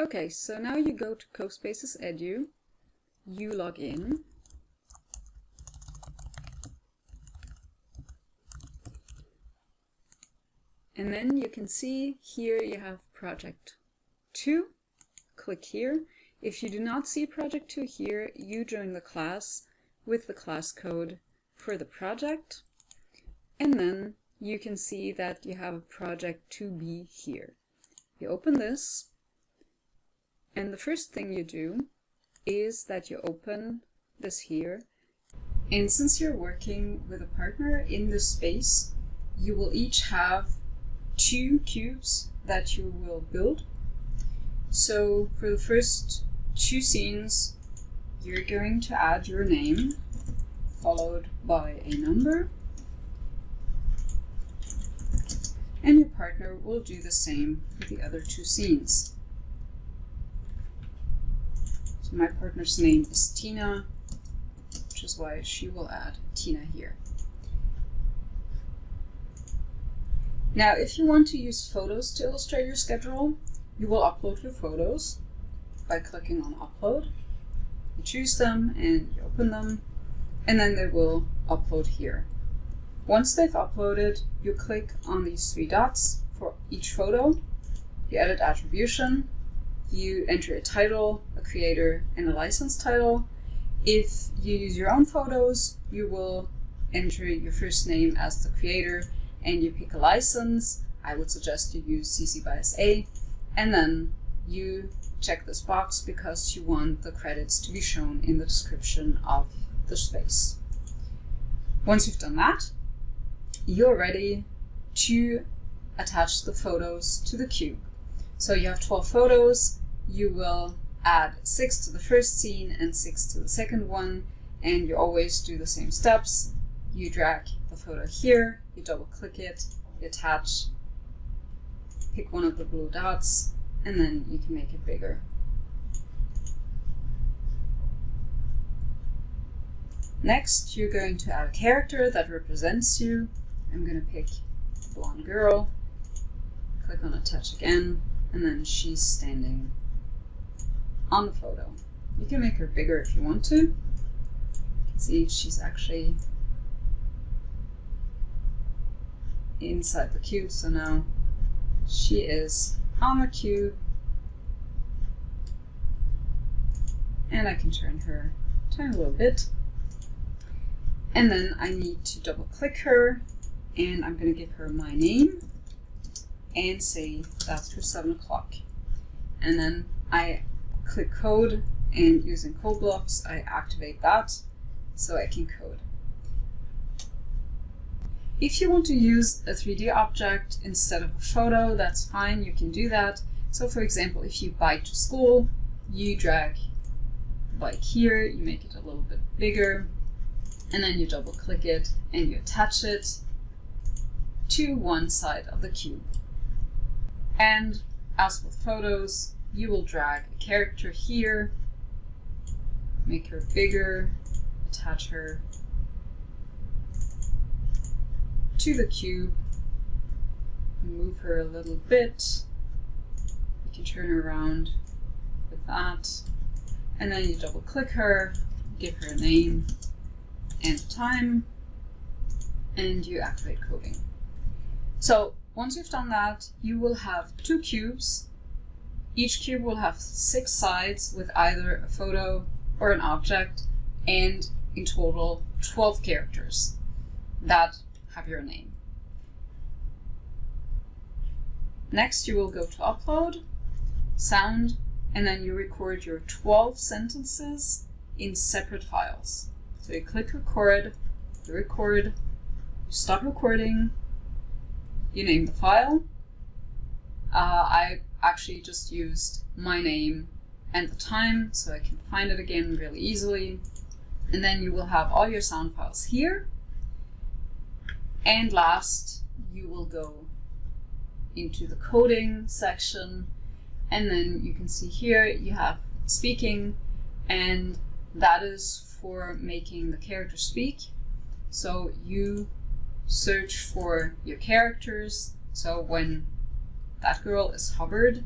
Okay, so now you go to CoSpaces Edu, you log in, and then you can see here you have project 2. Click here. If you do not see project 2 here, you join the class with the class code for the project, and then you can see that you have a project 2b here. You open this, and the first thing you do is that you open this here, and since you're working with a partner in this space, you will each have 2 cubes that you will build. So for the first 2 scenes, you're going to add your name, followed by a number, and your partner will do the same for the other 2 scenes. So my partner's name is Tina, which is why she will add Tina here. Now, if you want to use photos to illustrate your schedule, you will upload your photos by clicking on Upload. You choose them and you open them, and then they will upload here. Once they've uploaded, you click on these 3 dots for each photo. You edit attribution, you enter a title, a creator, and a license title. If you use your own photos, you will enter your first name as the creator and you pick a license. I would suggest you use CC by SA, and then you check this box because you want the credits to be shown in the description of the space. Once you've done that, you're ready to attach the photos to the cube. So you have 12 photos, you will add 6 to the first scene and 6 to the second one, and you always do the same steps. You drag the photo here, you double click it, you attach, pick one of the blue dots, and then you can make it bigger. Next, you're going to add a character that represents you. I'm going to pick the blonde girl, click on attach again, and then she's standing on the photo. You can make her bigger if you want to. You can see she's actually inside the cube, so now she is on the cube, and I can turn her a little bit, and then I need to double click her, and I'm going to give her my name and say that's for 7 o'clock, and then I click code, and using code blocks I activate that so I can code. If you want to use a 3D object instead of a photo, that's fine, you can do that. So for example, if you bike to school, you drag the bike here, you make it a little bit bigger, and then you double click it and you attach it to one side of the cube. And as with photos, you will drag a character here, make her bigger, attach her to the cube, move her a little bit. You can turn her around with that, and then you double click her, give her a name and time, and you activate coding. So once you've done that, you will have 2 cubes. Each cube will have 6 sides with either a photo or an object, and in total 12 characters that have your name. Next, you will go to Upload, Sound, and then you record your 12 sentences in separate files. So you click Record, you record, you stop recording, you name the file. I actually just used my name and the time so I can find it again really easily. And then you will have all your sound files here. And last, you will go into the coding section, and then you can see here you have speaking, and that is for making the character speak. So you search for your characters. So when that girl is hovered,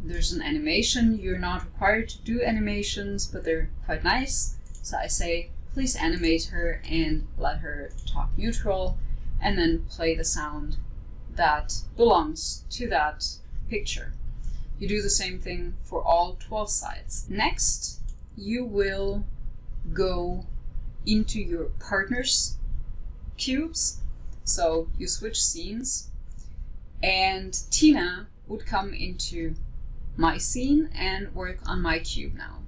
there's an animation. You're not required to do animations, but they're quite nice. So I say, please animate her and let her talk neutral, and then play the sound that belongs to that picture. You do the same thing for all 12 sides. Next, you will go into your partner's cubes. So you switch scenes, and Tina would come into my scene and work on my cube now.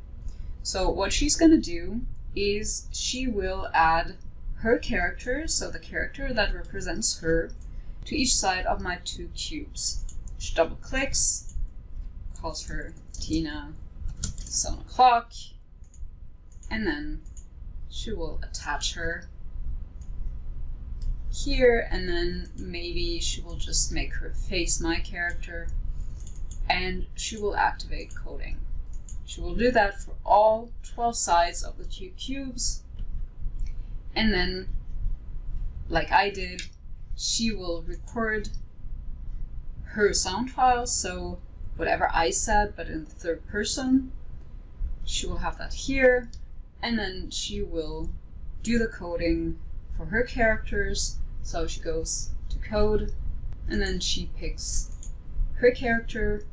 So what she's going to do is she will add her character, so the character that represents her, to each side of my 2 cubes. She double clicks, calls her Tina 7 o'clock, and then she will attach her here, and then maybe she will just make her face my character, and she will activate coding. She will do that for all 12 sides of the 2 cubes, and then, like I did, she will record her sound file, so whatever I said, but in the third person, she will have that here, and then she will do the coding for her characters. So she goes to code, and then she picks her character,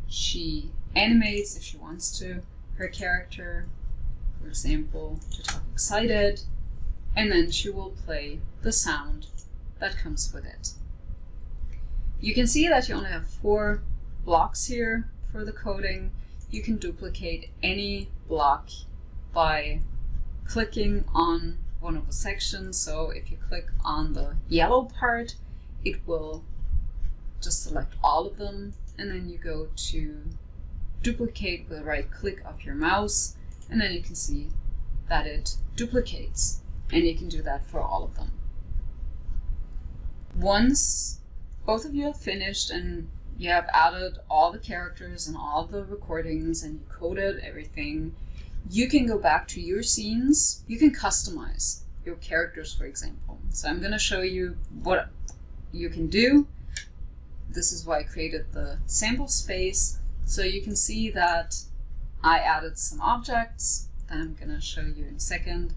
she animates if she wants to her character, for example, to talk excited, and then she will play the sound that comes with it. You can see that you only have 4 blocks here for the coding. You can duplicate any block by clicking on one of the sections. So if you click on the yellow part, it will just select all of them, and then you go to duplicate with the right click of your mouse, and then you can see that it duplicates, and you can do that for all of them. Once both of you have finished and you have added all the characters and all the recordings and you coded everything, you can go back to your scenes. You can customize your characters, for example. So I'm going to show you what you can do. This is why I created the sample space. So you can see that I added some objects that I'm going to show you in a second.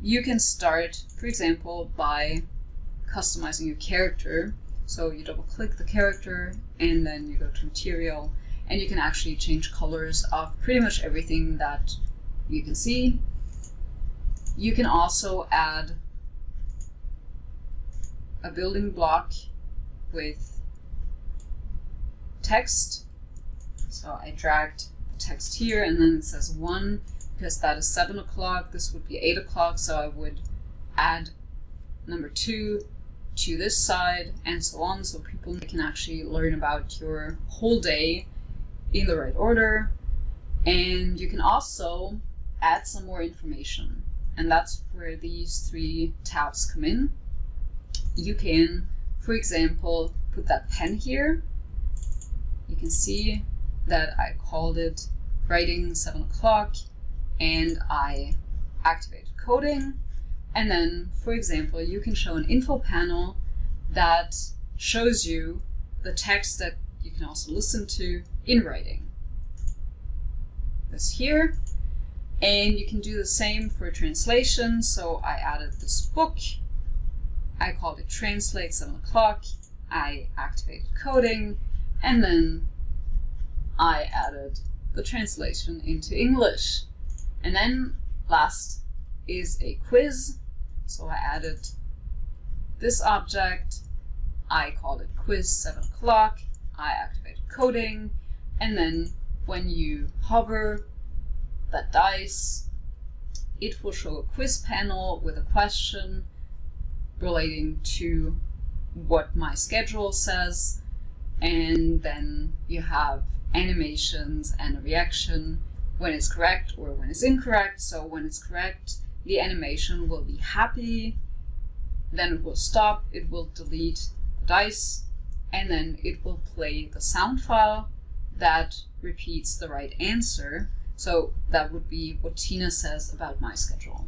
You can start, for example, by customizing your character. So you double click the character and then you go to material, and you can actually change colors of pretty much everything that you can see. You can also add a building block with text. So I dragged the text here, and then it says 1 because that is 7 o'clock. This would be 8 o'clock, so I would add number 2 to this side, and so on, so people can actually learn about your whole day in the right order. And you can also add some more information, and that's where these 3 tabs come in. You can, for example, put that pen here. You can see that I called it writing 7 o'clock, and I activated coding. And then, for example, you can show an info panel that shows you the text that you can also listen to in writing. This here. And you can do the same for translation. So I added this book. I called it Translate 7 o'clock. I activated coding. And then I added the translation into English. And then last is a quiz. So I added this object. I called it quiz 7 o'clock. I activated coding. And then when you hover that dice, it will show a quiz panel with a question relating to what my schedule says. And then you have animations and a reaction when it's correct or when it's incorrect. So when it's correct, the animation will be happy, then it will stop, it will delete the dice, and then it will play the sound file that repeats the right answer. So that would be what Tina says about my schedule.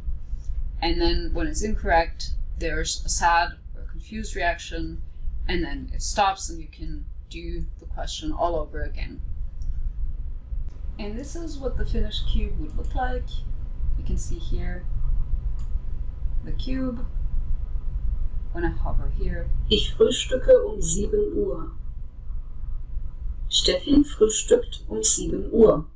And then when it's incorrect, there's a sad or confused reaction, and then it stops and you can do the question all over again. And this is what the finished cube would look like. You can see here the cube. When I hover here. Ich frühstücke um 7 Uhr. Steffi frühstückt um 7 Uhr.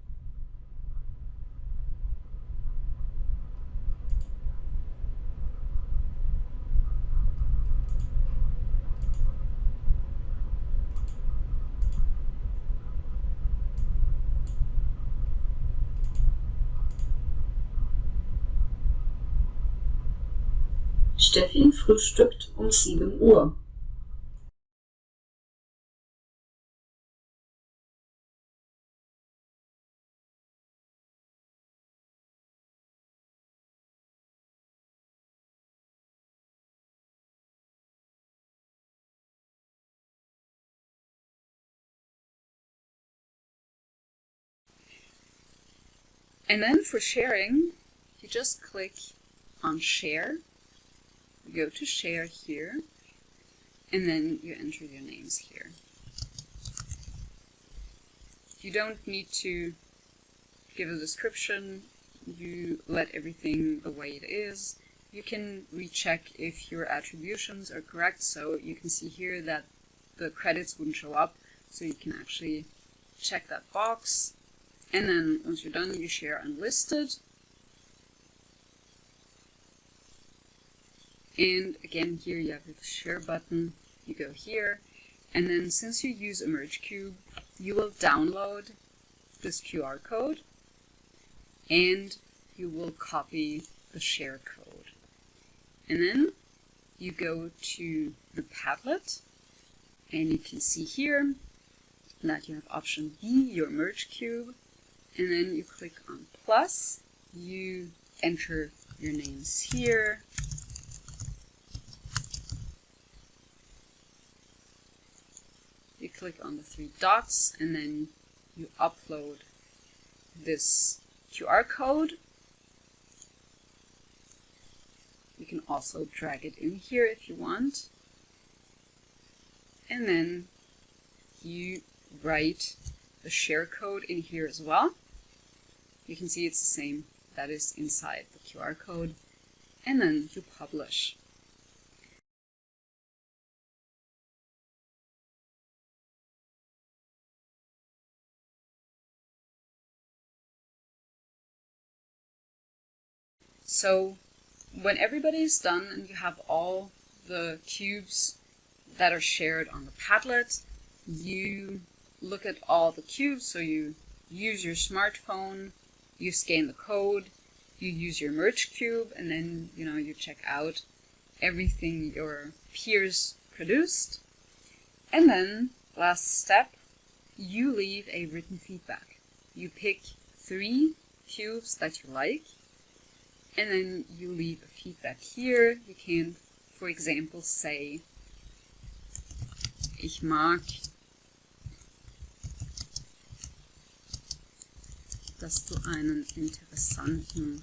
Steffi frühstückt um 7 Uhr. And then for sharing, you just click on Share. You go to Share here, and then you enter your names here. You don't need to give a description. You let everything the way it is. You can recheck if your attributions are correct, so you can see here that the credits wouldn't show up, so you can actually check that box. And then once you're done, you share unlisted. And again, here you have the share button. You go here, and then since you use a merge cube, you will download this QR code and you will copy the share code. And then you go to the Padlet, and you can see here that you have option B, your merge cube, and then you click on plus, you enter your names here, you click on the 3 dots, and then you upload this QR code. You can also drag it in here if you want. And then you write the share code in here as well. You can see it's the same that is inside the QR code. And then you publish. So when everybody is done and you have all the cubes that are shared on the Padlet, you look at all the cubes, so you use your smartphone, you scan the code, you use your merge cube, and then you check out everything your peers produced. And then, last step, you leave a written feedback. You pick 3 cubes that you like, and then you leave a feedback here. You can, for example, say, ich mag, dass du einen interessanten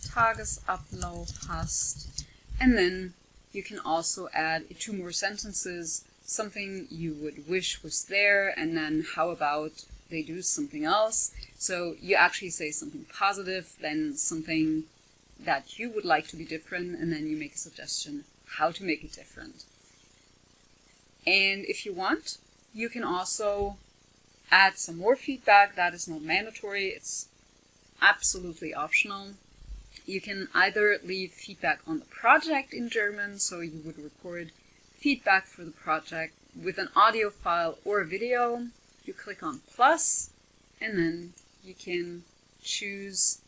Tagesablauf hast. And then you can also add 2 more sentences, something you would wish was there, and then how about they do something else. So you actually say something positive, then something that you would like to be different, and then you make a suggestion how to make it different. And if you want, you can also add some more feedback. That is not mandatory, it's absolutely optional. You can either leave feedback on the project in German, so you would record feedback for the project with an audio file or a video. You click on plus, and then you can choose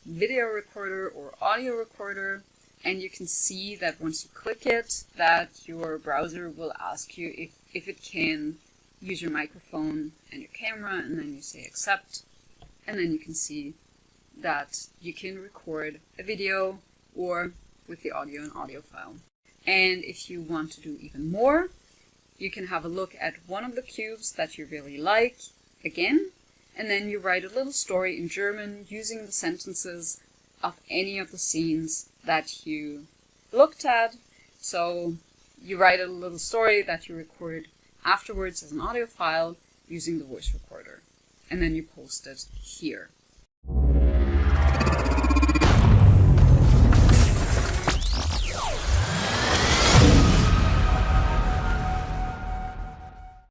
video recorder or audio recorder, and you can see that once you click it, that your browser will ask you if it can use your microphone and your camera, and then you say accept, and then you can see that you can record a video or with the audio and audio file. And if you want to do even more, you can have a look at one of the cubes that you really like again, and then you write a little story in German using the sentences of any of the scenes that you looked at. So you write a little story that you recorded afterwards as an audio file using the voice recorder. And then you post it here.